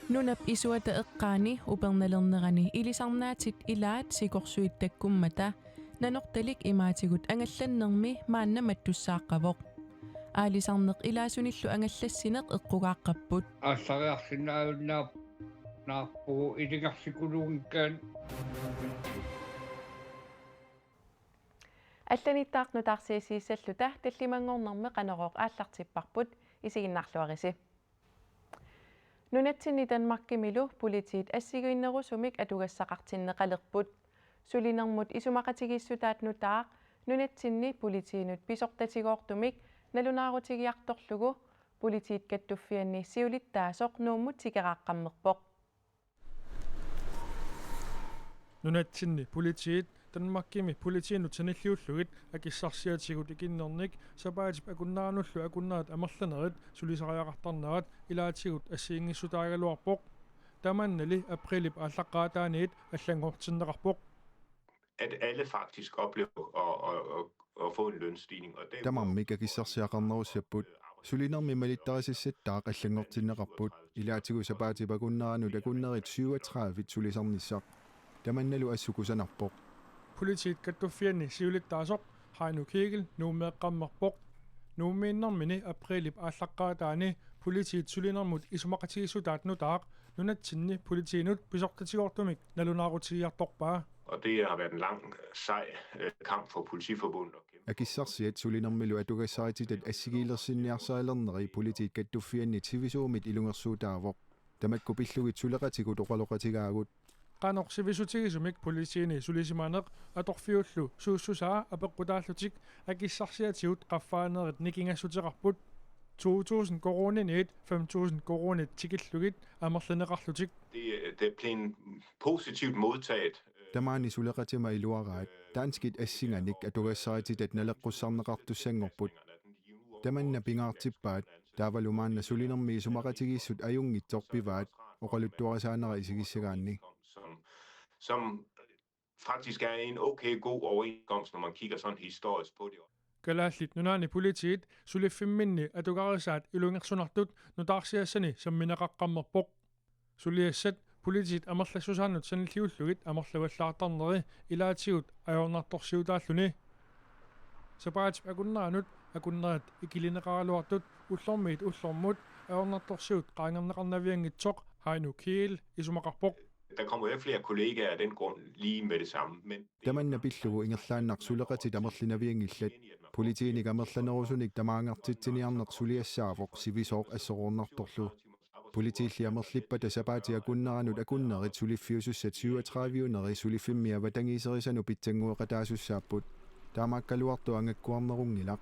Nunap isuata eqqaani upernalernerani ilisarnaatit ilaat sikorsuittakkummata nanortalik imaatigut angallannermi maanna mattussaaqqavoq aalisarneq ilaasunillu angallassineq eqqugaaqqupput ассариарсинаауннаап наарпугу илигарсикулуунгкаан алланиттаақну таарсиисииссаллута таллимангорнэрме qanoroq ааллартиппарпут исигиннарлуариси нунатсинни Данмаркимилу политиит ассигуиннерусумик атугассақартиннеқалерпут сулинермут исумақатигиссутаат нутаақ нунатсинни политиинут писортатигоортумик налунаарутигиарторлугу политиит каттуффианни сиулиттаасоқ нууммут тикерааққаммерпоқ нунатсинни политиит Данмаркими политиинут саниллиуллугит акиссарсиатигут икиннерник сапаатип акуннаануллу акуннаат амерланерит сулисариақартарнерат илаатигут ассиингиссутаагалуарпоқ таманнали априлип ааллаққаатааниит аллангортиннеқарпоқ at alle faktisk oplever at få en lønstigning. Tamarmik akissarsiaqarnerussaput sulinermi malittarisissattaaq allangortinneqarput ilaatigu sapaatipakunnaranut akunnerit 37 sulisarnissaq tamannalu assukusanarpoq политиит каттуффианни сиулиттаасоқ хаanu кигел нуумеэққаммерпоқ нууммииннэрмини априлип ааллаққаатаани политиит сулинермут исумақатигиссутаат нутаақ нунатсинни политиинут писортатигоортумик налунаарутигиарторпаа. Og det har været en lang, sej kamp for politiforbundet. akissarsiat sulinermilu atugassarititat assigiilersinniarsaalernerri politiit kattuffianni tivisuumit ilungersuutaavoq tamakku pillugit suleqatigut oqaloqatigaagut qanорсивисутигисумик политиини сулисимаанеқ аторфиуллу суuссусаа апеққутааллутик акиссарсиатигут qaffaanerit никингассутеқарпут 2000 коронинит 5000 коронит тикиллугит амерланеқарлутик Det er blevet positivt modtaget. tamaani suleqatima iluaraat taanskit assinganik atugassarititat naleqqussarneqartussangorput tamanna pingaartippaat taavalumaanna sulinermi isumaqatigissut ajungitsorpivaat oqaluttuarisaanera isigissagaanni Som faktisk er en okay god overenskomst, når man kigger sådan historisk på det. kalaallit nunaani politiit suliffiminni atugaarisaat ilungersunartut nutaarsiassani sammineqaqqammerpoq suliassat политиит амерлассусаанут саниллиуллугит амерлаваллаартарнери илаатигут ajornartorsiutaalluni сапаатип акуннаанут акуннерат икилинеқаралуартут уллормиит уллормут ajornartorsiut qaangerneqarnaviangitsoq hainu kiil isumaqarpoq Der kommer jo ikke flere kollegaer af den grund lige med det samme, men tamanna pillugu ingerlaannar suleqatit amerlinaviangillat politiinik amerlanerusunik tamaangartitsiniarneq suliassaavoq sivisooq assorornartorlu politiilli amerlippa tasapaati akunneranut akunnerit suliffiusussat 37-uneri suliffimia vatangiiserisanu pitsangueqataasussaaput taamaakkaluartu angakkuarnerungilaq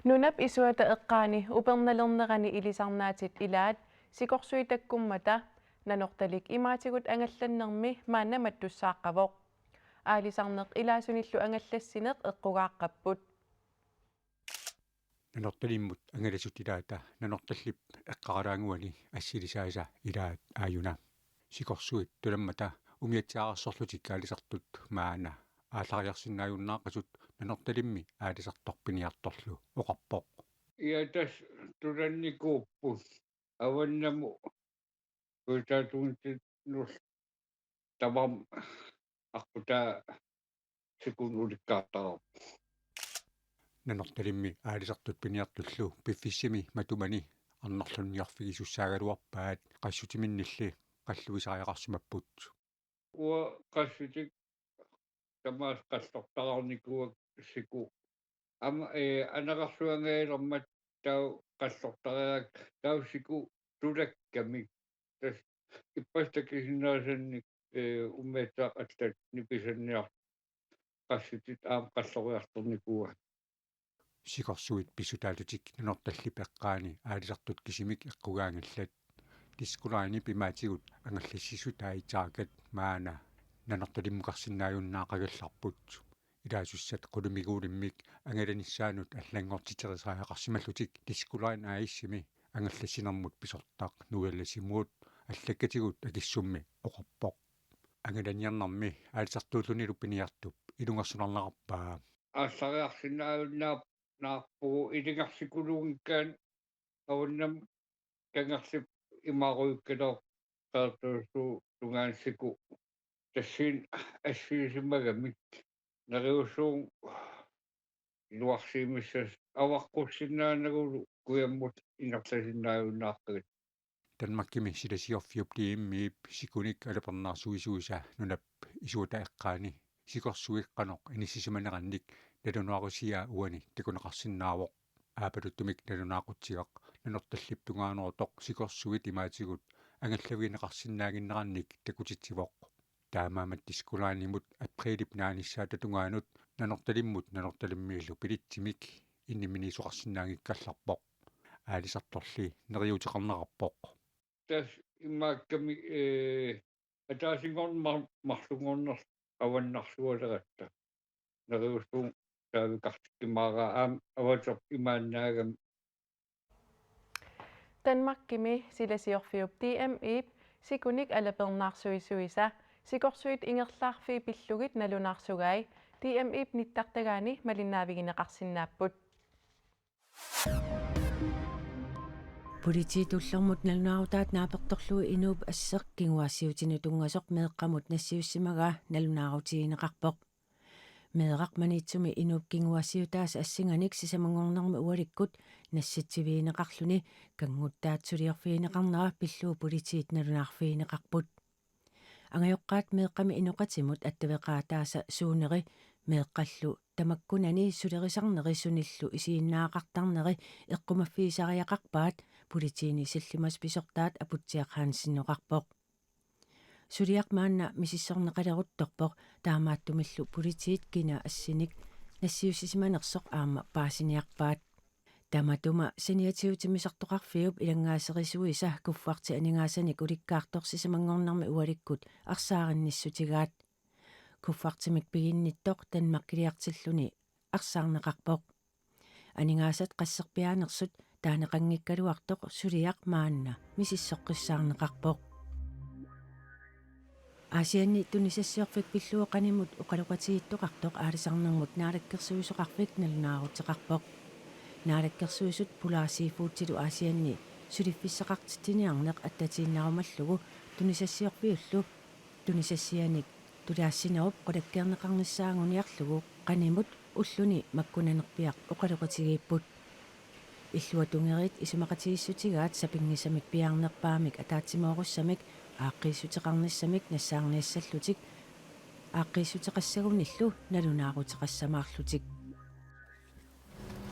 нунап исуата эққаани уперналернерани илисарнааtit илаат сикорсуитаккуммата нанорталик имаатигут ангалланнерми маанна маттуссааққавоқ аалисарнеқ илаасуниллу ангаллассинеқ эққугааққаппут наnortalimмут ангаласут илаата нанорталлип эққаралаангуани ассилисааса илаат ааюна сикорсуит туламмата умиатсаарсорлутик аалисартут маана ааллариарсинааюннаақасут нанорталимми аалисарторпиниарторлу оқарпоқ иатас туранникууппут аваннаму кутатунтит нус тавам аққута секундуликкаартароо нанорталимми аалисартут пиниартуллу пиффиссими матумани арнарлунниарфигисуссаагалуарпаат qassutiminнилли qalluisariaqarsumapпут уа qassutик тамаас qalлортарарникуак сику ама анеқарсуангаалермат тау qalлортариак таусику тулакками тас иппастакисиннаасанник уммаатаақ аттат ниписанниар qassutит аам qalлориарторникуа сикорсуит писсутаалутик нанорталли пеққаани аалисартут кисимик эққугаангаллат тискулаани пимаатигут ангаллассисутааитаакат маана нанорталиммуқарсинааюннаақагалларпут илаасуссат қулумигуулиммик ангаланиссаанут аллангортитерисаақарсималлутик тискулаан ааиссими ангаллассинермут писортаақ нугалласимуут аллаккатигут акиссумми оқарпоқ ангаланиарнарми аалисартууллунилу пиниартуп илунгерсунарнеқарпаа ассариарсинаауннаап наарпугу илигарсикулуунгкаан аваннам kangerlip imaruikkalor qaartuussu tungaansiku tassin assiisimagamik nariussuun luarsiimissas avaqqussinnaanagulu kuyammut ingerlasinnaayunnaaqqigut Danmarkimi silasiorfiup tiimmiip sikunik alapernaarsuisuisa nunap isuuta eqqaani sikorsuiqqanoq inissisimaneqannik nalunuarusia uani takuneqarsinnaavoq aapaluttumik nalunaaqutsigaq nanortalliptungaanortoq sikorsuit imaatigut angallavineqarsinnaaginneqannik takutitsivoq taamaamat tiskulaanimut aprilip naanissaa tatungaanut nanortalimmut nanortalimmiillu pilitsimik inniminiisuqarsinnaangikkallarpoq aalisartorli neriuteqarnerarpoq tas imaakkami ataasingorn avannarsualeratta neriussuun taavikartikkimaara avator imaannaagam Danmarkimi silasiorfiup TMIp sikunik alapernaarsuisuisa sikorsuit ingerlaarfii pillugit nalunaarsugai TMIp nittartagaani malinaavigineqarsinnaapпут Politiitullermut nalunaarutaat naapertorluu inuup asseq kinguassiutinu tungasoq meeqqamut nassiussimagaa nalunaarutigineqarpoq meeqarmaniitsumi inuup kinguassiutaas assinganik sisamangornermi ualikkut nassitsiviineqarluni kanguttaatsuliorfiineqarnera pilluu politiit nalunaarfiineqarput angajoqqaat meeqqami inoqatimut attaveqaataasa suuneri meeqqallu tamakkunani sulerisarneri sunillu isiinnaaqartarneri eqqumaffiisariaqarpaat politiini sillimas pisortaat aputsiaqhaansinnoqarpoq suliaqmaanna misissorneqaleruttorpoq taamaattumillu politiit kina assinik nassiussisimanersoq aama paasiniarpaat tamatuma saniatiutimisartoqarfiup ilangaaserisuisa kuffarti aningaasani ulikkaartorsisamangornermi ualikkut arsaarinniссутигаат kuffartimik piginnittoq tanmakkiliartilluni arsaarneqarpoq aningaasat qasserpiaanersut taaneqanngikkaluartoq suliaq maanna misissoqqissaarneqarpoq Asianni tunisassiorfik pilluoqanimut uqaluqatiittoqartoq aalisarnermut naalakkersuisoqarfik nalunaaruteqarpoq naalakkersuisut pulaasiifuutilu Asianni suliffissaqartitiniarneq attatiinnarumallugu tunisassiorfiullu tunisassianik tulaassinerup qulakkeerneqarnissaanguniarlugu qanimut ulluni makkunanerpiaq uqaluqatigiipput иллуатунгерит исумақатигиссутигаат сапингисамик пиарнерпаамик атаатсимоорусsamик ааққииссутеқарниссамик нассаарниассаллутик ааққииссутеқассагуниллу налунаарутеқассамаарлутик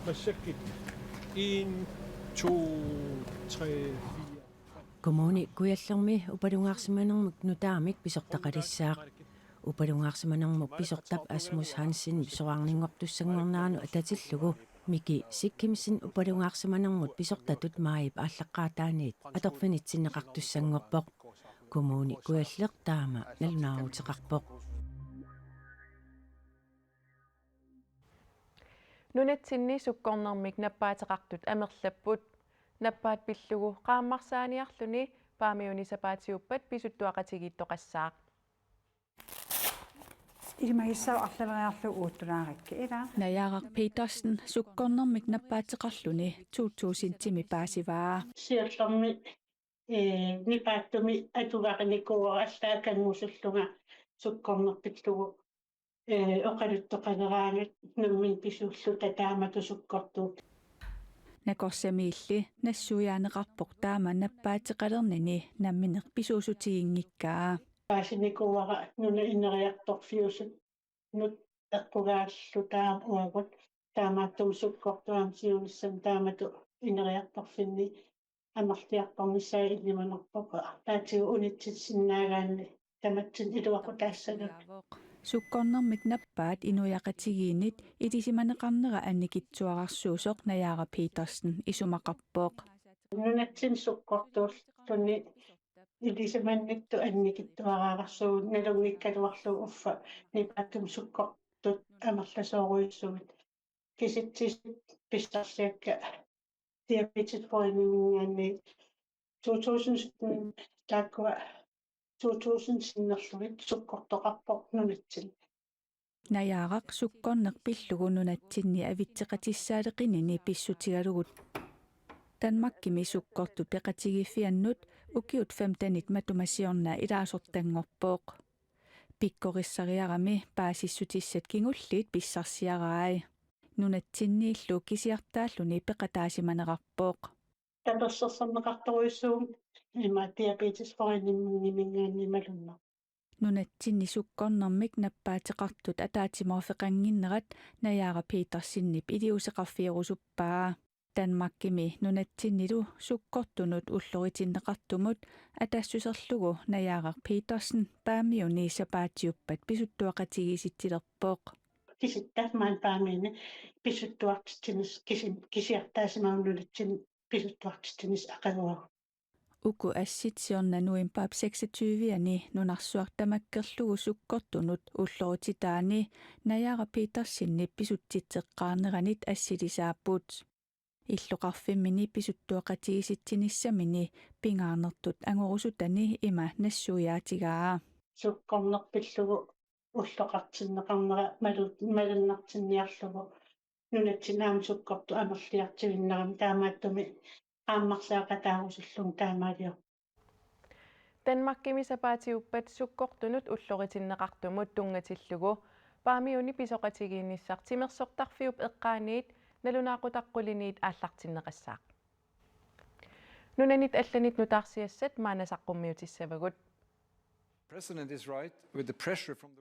массаккит 1 2 3 коммуни куяллерми упалунгаарсиманермут нутаамик писортақалиссаақ упалунгаарсиманермук писортап Асмус Хансин писоарнингортуссангорнаану ататиллугу Miki sikkimsin upalungaarsimanermut pisortatut maayip ааллаққаатааниит аторфинитсиннеқартуссангорпоқ коммуни куяллеқ таама налунаарутеқарпоқ нунатсинни суккорнэрмик наппаатеқартут амерлаппут наппаат пиллугу qaammarsaaniarluni paamiunisapaatiguppat pisuttuaqatigittoqassaaq Ilmaissau arlaveriarlu uuttunaarakki ila Najarak Petersen sukkornermik nappaatiqarluni 2000-timi paasivaa siallermi nipaattumi atugaqinikuuara allaakangusullunga sukkornerpillugu oqaluttoqaneraangat nammin pisullu tataamatu sukkortuut Nakorsamiilli nassuujaaneqarpoq taama nappaatiqalernini nammineq pisuusutigiнгиккаа paasinikuuara nuna ineriartorfiusut nut eqqugaallu taam uagut taamaattum sukkortuam siunissam taamatu ineriartorfinni amartiartornissai illimanerpoqa taatigu unitsitsinnaagaanni tamatsin iluaqutaassagak sukkornermik nappaat inujaqatigiinit itisimaneqarnera annikitsuararsuusoq Najara Petersen isumaqarpoq nunatsin sukkortuulluni ilisamannittu annikittuaraarsuut nalungikkaluarlu uffa nipaattum sukkortut amerlasooruissugut kisitsit pistarsiakka diabetes foreningaanni 2000 taakkua 2000 sinnerlugit sukkortoqarpoq nunatsin Najaraq sukkorneq pillugu nunatsinni avitseqatissaaleqinini pissutigalugut Danmarkimi sukkortu peqatigifiannut ukiut 15 matumassiorna ilaasortangorpooq. Pikkorissariarami paasissutissat kingulliit pissarsiaraai. Nunatsinniillu kisiartaalluni peqataasimaneqarpooq. Tatorsorsorneqartoruissuum ima diabetesforinimmingaannimalunna. Nunatsinni sukkornermik nappaatiqartut ataatimorfeqanginnerat Najaara Petersinnip iliuseqarfiirusuppaa. Danmarkimi nunatsinnilu sukkortunut ulloritinneqartumut ataassuserlugu Najaara Petersen paamiuni sapaatiuppat pisuttuaqatigisittilerpooq. Kisittaafmaan paamiini pisuttuartittinis kisiartaasimaunulitsin pisuttuartittinis aqaluaru. Uku assitsiorna nuimpaap 26-ani nunarsuartamakkerlugu sukkortunut ullorititaani Najaara Petersinnip pisuttitteqqaarneranit assilisaaput. Illoqarfimmini pisuttuaqatigisittinissamini pingaarnertut angorusutani ima nassuujaatigaa. Sukkornerpillugu уллоқартиннеқарнера малуннартинниарлугу нунатсинаам суккорту амерлиартигиннерами таамааттуми ааммарсаақатаагусуллун таамаалио. Danmarkimi sapaatiuppat sukkortunut ulloritinneqartumut tungatillугу paamiuni pisoqatigiinnissaq timersortarfiup eqqaaniit nalunaaqutaqquliniit aallartinneqassaaq. Nunanit allanit nutaarsiassat maanasaqqummiutissavagut.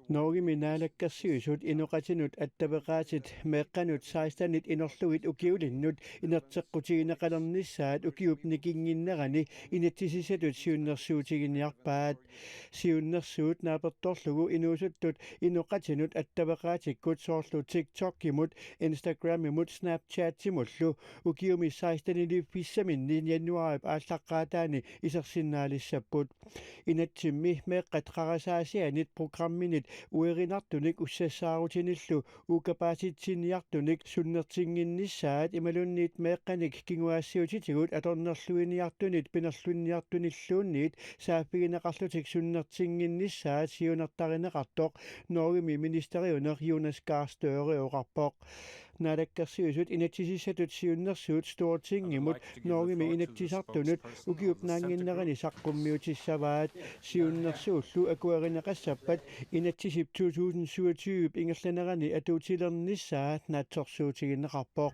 Norgimi naalakkersiusut inuqatinut attapeqaatit meeqqanut saastanit inorlugit ukiulinnut inerteqqutigineqalernissaat ukiup nikinginnerani inatsisisatut siunnersuutiginiarpaat siunnersuut naapertorlugu inuusuttut inuqatinut attapeqaatikkut soorlu TikTokimut Instagramimut Snapchatimullu ukiumi saastanili pissaminni januarip aallaqqaataani isersinnaalissaput inatsimmi qatqarasaasianit programminit uerinartunik ussassaarutinillu uukapasitsiniartunik sunnertinginnissaat imalunniit meeqqanik kinguaassiutitigut atornerluiniartunit pinerluinniartunilluunniit saappigineqarlutik sunnertinginnissaat siunertarineqartoq Norgimi ministeriuner Jonas Gahr Støre oqarpoq naalakkersiusut inatsisissatut siunnersuut Stortingimut Norgimi inatsisartunut ukiupnaanginnerani saqqummiutissavaat siunnersuullu akuarineqassappat inatsisip 2027 ingerlanerani atuutilernissaat naatsorsuutiginneqarpoq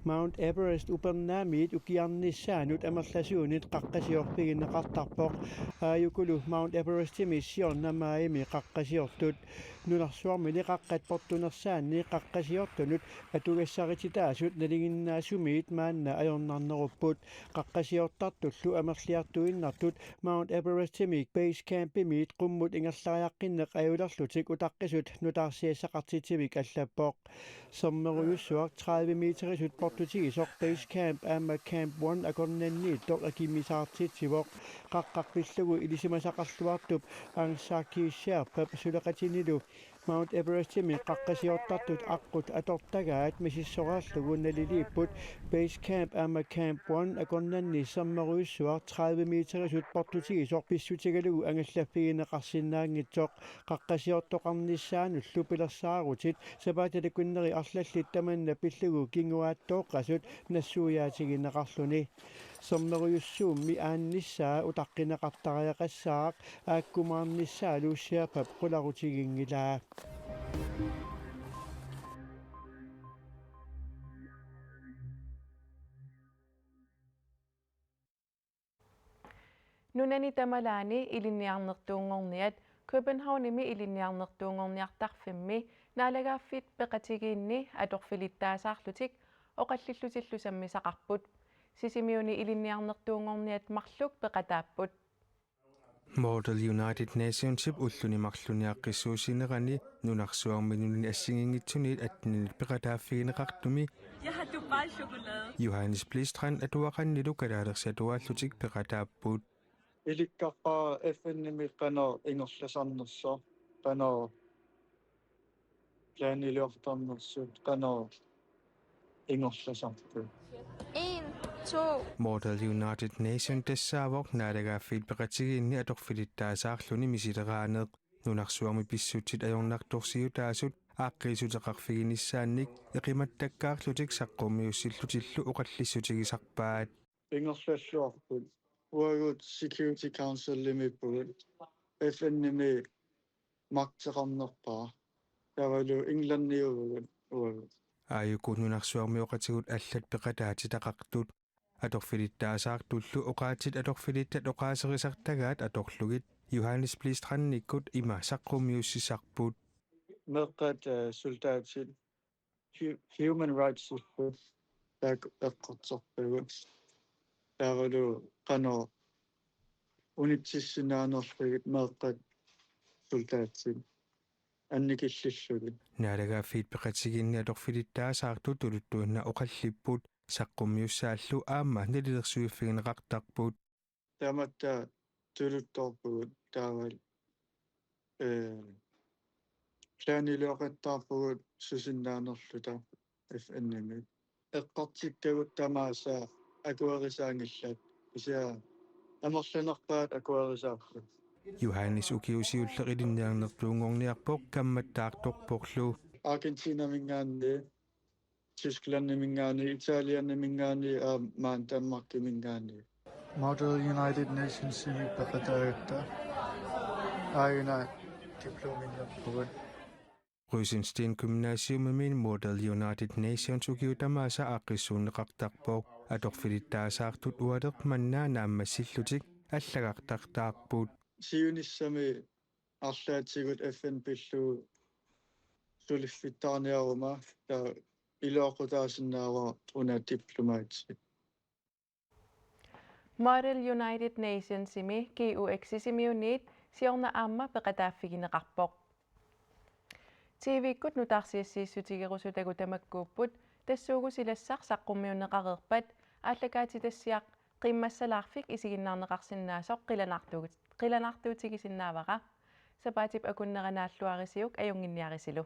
Mount Everest upernaamiit ukiarnissaanut amerlasuunit qaqqasiorpiginneqartarpoq aayukulu Mount Everestimi siornamaimi qaqqasiortut nunarsuarmini qaqqatportunersaanni qaqqasiortunut atugassarititasut naliginnaasumiit maanna ajornarnerupput qaqqasiortartullu amerliartuinnartut Mount Everestimi base campimiit qummut ingerlariaqqinneq ajulerlutik utaqqisut nutaarsiassaqartitivik allappoq sommeruyussuaq 30 meterisut portutigisoq base camp aama camp 1 akornanniittoq akimisaartitsivoq qaqqarpillugu ilisimasaqarluartup angsaakkiissaarpap suleqatinilu Mount Everestimi qaqqasiortartut aqqut atortagaat misissoraarlugu naliliipput base camp aama camp 1 akornanni sommeruyussuaq 30 meterisut portutigisoq pissutigalugu angallaffigineqarsinnaangitsoq qaqqasiortoqarnissaanullu pilersaarutit sapaatalakunneri arlallit tamanna pillugu kinguaattooqqasut nassuujaatigineqarluni sommeruyussuummi aannissaa utaqqinеqартариақассаақ ааккумаарниссаа лууссиапап qularutigingilaa Nunani tamalaani ilinniarnertuungorniat Københavnimi ilinniarnertuungorniartarfimmi naalagaaffit peqatigiinni atorfilittaasaarlutik oqallillutillusammisaqarput sisimiuni ilinniarnertuungorniat marluk peqataapput Model United Nationship ullunimarluniaqqissuusinerani nunarsuarminuni assingingitsuniit atninit peqataaffigineqartumi Johannes Blistrand atuaqannilu kalaalersiatuaallutik peqataapput иликкаққаа FN-ними qanaa ингерласарнерсоо qanaa планилиортарнерсут qanaa ингерласарту 1 2 Model United Nation tassaavoq naalagaaffit peqatigiinni atorfilittaasaarluni misileraanеq nunarsuarmi pissutsit ajornartorsiutaasut ааqqisuteqarfiginissaannik eqimattakkaarlutik saqqummiussillutillu oqallissutigisarpaat ингерллуарпут уагут security council лимиппугут FN-ними мактеқарнерпаа тавалу ингланниугут уагут ааюкунунарсуармиоқатигут аллат пеқатаати тақартут аторфилиттаасаартуллу оqaатит аторфилиттат оqaасерисартагаат аторлугит Johannes Blistrannikut има саққумиуссисарпут меққат солдаатит human rights так эққорторпагут тавалу қано унитсиссинаанерлугит меққат солдаатит анникиллиллугит наалагааффиит пеқатигинни аторфилиттаасаартут тулуттуинна оқаллиппут саққуммиуссааллу аама налилерсуиффигинеқартарпут таматта тулутторпугут таавал планилуақаттаарпугут сусиннаанерлута FN-ними эққартиккагут тамааса акуарисаангиллат исиа амерланерпаат акуарисаарпут Johannes ukiusiulleqilинниарнертуунгорниарпоқ камматтаарторпорлу Argentina-мингаанни Tyskland-мингаани Italia-мингаани маан Danmark-мингаани Model United Nations симиппақатаагатта аина дипломиннерпугут Rysensten Gymnasiumin Model United Nations ukiutamaasa aaqqissuunneqartarpoq atorfilittaasaartut uateq mannaa naammassillutik аллагартартаарпут сиунissami арлаатигут FN пиллу сулиффиттаарниарума та илоқутаасиннаава уна дипломаатси Model United Nations imi GUX-simiuniit siorna aamma peqataaffigинеqarpoq TV-kkut nutaarsiassiissutigerusutagu tamakkuupput tassuugusilassaq saqqummiunneqareerpat ааллакаатитассиақ qimmassalaarfik isiginnaarneqarsinnaasoq qilanartuutigisinnaavaqa sapaatip akunneranaalluarisiuk ajunginniarisilu